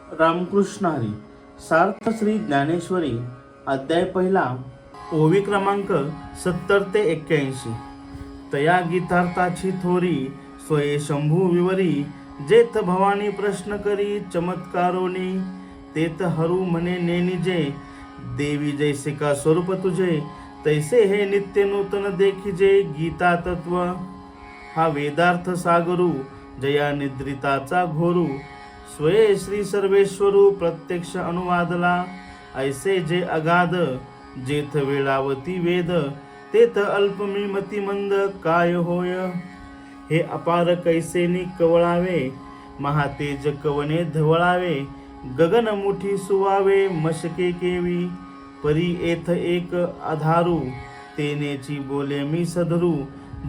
रामकृष्ण हरी. सार्थ श्री ज्ञानेश्वरी अध्याय पहिला, ओवी क्रमांक 70 ते 81. तया गीतार्थाची थोरी स्वये शंभू विवरी, जेथ भवानी प्रश्न करी चमत्कारोनी, तेथ हरू म्हणे नेनिजे, देवी जैसे का स्वरूप तुझे, तैसे हे नित्य नूतन देखिजे गीता तत्व. हा वेदार्थ सागरू जया निद्रिताचा घोरू, स्वये श्री सर्वेश्वरू प्रत्यक्ष अनुवादला, ऐसे जे अगाध जेथ वेळावती वेद, तेथ अल्पमी मतिमंद काय होय. हे अपार कैसेनी कवळावे, महातेज कवने धवळावे, गगन मुठी सुवावे मशके केवी, परी येथ एक आधारू, तेनेची बोले मी सधरू,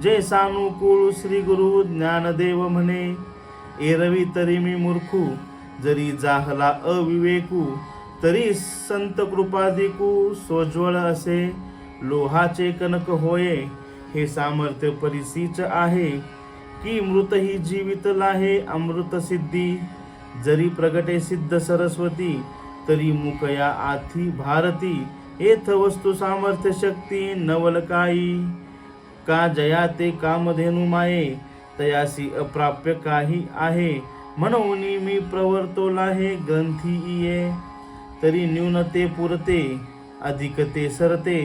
जे सानुकूळ श्री गुरु ज्ञानदेव म्हणे. एरवी तरी मी मूर्खू, जरी जाहला अविवेकू, तरी संत कृपादिकू सोज्वळ असे, लोहाचे कनक होये हे सामर्थ्य परिसीच आहे, की मृत ही जीवित लाहे अमृत सिद्धी. जरी प्रगटे सिद्ध सरस्वती, तरी मुकया आथी भारती, येथ वस्तू सामर्थ्य शक्ती नवलकाई. का जया ते कामधेनु माये, तयासी अप्राप्य काही आहे, म्हणून मी प्रवर्तोला हे ग्रंथी ये. तरी न्यूनते पुरते अधिक ते सरते,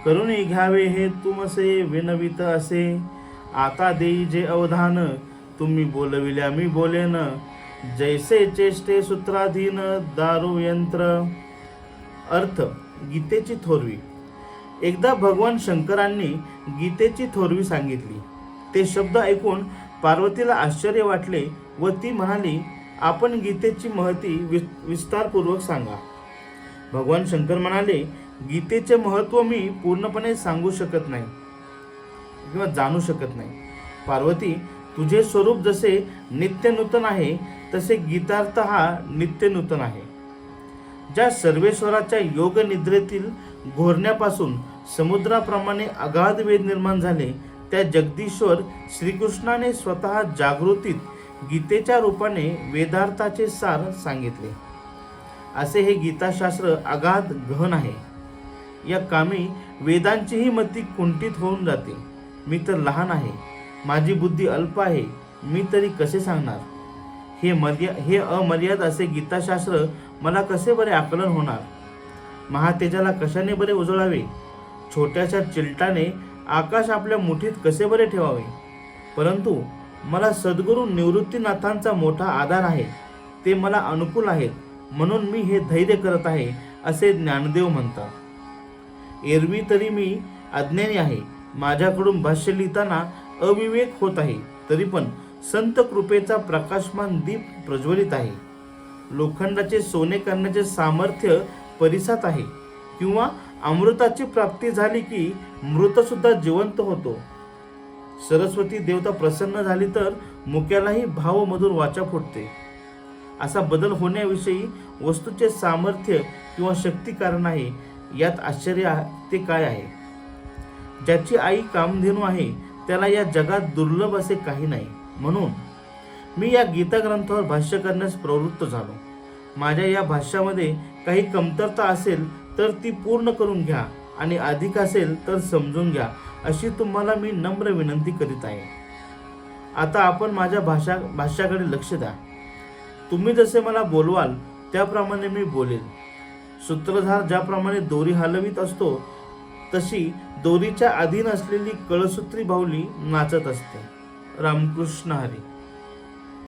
करुणी घ्यावे हे तुमसे विनवित असे. आता देई जे अवधान, तुम्ही बोलविल्या मी बोलेन, जैसे चेष्टे सूत्राधीन दारू यंत्र. अर्थ, गीतेची थोरवी. एकदा भगवान शंकरांनी गीतेची थोरवी सांगितली. ते शब्द ऐकून पार्वतीला आश्चर्य वाटले व ती म्हणाली, आपण गीतेची महती विस्तारपूर्वक सांगा. भगवान शंकर म्हणाले, गीतेचे महत्त्व मी पूर्णपणे सांगू शकत नाही किंवा जाणू शकत नाही. पार्वती, तुझे स्वरूप जसे नित्य नूतन आहे, तसे गीतार्थ हा नित्य नूतन आहे. ज्या सर्वेश्वराच्या योग निद्रेतील घोरण्यापासून समुद्राप्रमाणे अगाध वेद निर्माण झाले, त्या जगदीश्वर श्रीकृष्णाने स्वतः जागृतीत गीतेच्या रूपाने वेदार्थाचे सार सांगितले. असे हे गीताशास्त्र अगाध गहन आहे. या कामी वेदांचीही मती कुंठित होऊन जाते. मी तर लहान आहे, माझी बुद्धी अल्प आहे, मी तरी कसे सांगणार. हे अमर्याद असे गीताशास्त्र मला कसे बरे आकलन होणार. महातेजाला कशाने बरे उजळावे. छोट्याशा चिलटाने आकाश आपल्या मुठीत कसे बरे ठेवावे. परंतु मला सद्गुरू निवृत्तीनाथांचा मोठा आधार आहे, ते मला अनुकूल आहेत, म्हणून मी हे धैर्य करत आहे, असे ज्ञानदेव म्हणतात. एरवी तरी मी अज्ञानी आहे, माझ्याकडून भाष्य लिहिताना अविवेक होत आहे, तरी पण संत कृपेचा प्रकाशमान दीप प्रज्वलित आहे. लोखंडाचे सोने करण्याचे सामर्थ्य परिसात आहे, किंवा अमृताची प्राप्ती झाली की मृत सुद्धा जिवंत होतो. सरस्वती देवता प्रसन्न झाली तर मुक्यालाही भावमधुर वाचा फुटते. असा बदल होण्याविषयी वस्तूचे सामर्थ्य किंवा शक्ती कारण आहे. यात आश्चर्य ते काय आहे. ज्याची आई कामधेनू आहे, त्याला या जगात दुर्लभ असे काही नाही. म्हणून मी या गीता ग्रंथावर भाष्य करण्यास प्रवृत्त झालो. माझ्या या भाष्यामध्ये काही कमतरता असेल तर ती पूर्ण करून घ्या, आणि अधिक असेल तर समजून घ्या, अशी तुम्हाला मी नम्र विनंती करीत आहे. आता आपण माझ्या भाष्याकडे लक्ष द्या. तुम्ही जसे मला बोलवाल त्याप्रमाणे मी बोलेल. सूत्रधार ज्याप्रमाणे दोरी हलवीत असतो, तशी दोरीच्या अधीन असलेली कळसूत्री बाहुली नाचत असते. रामकृष्ण हरी.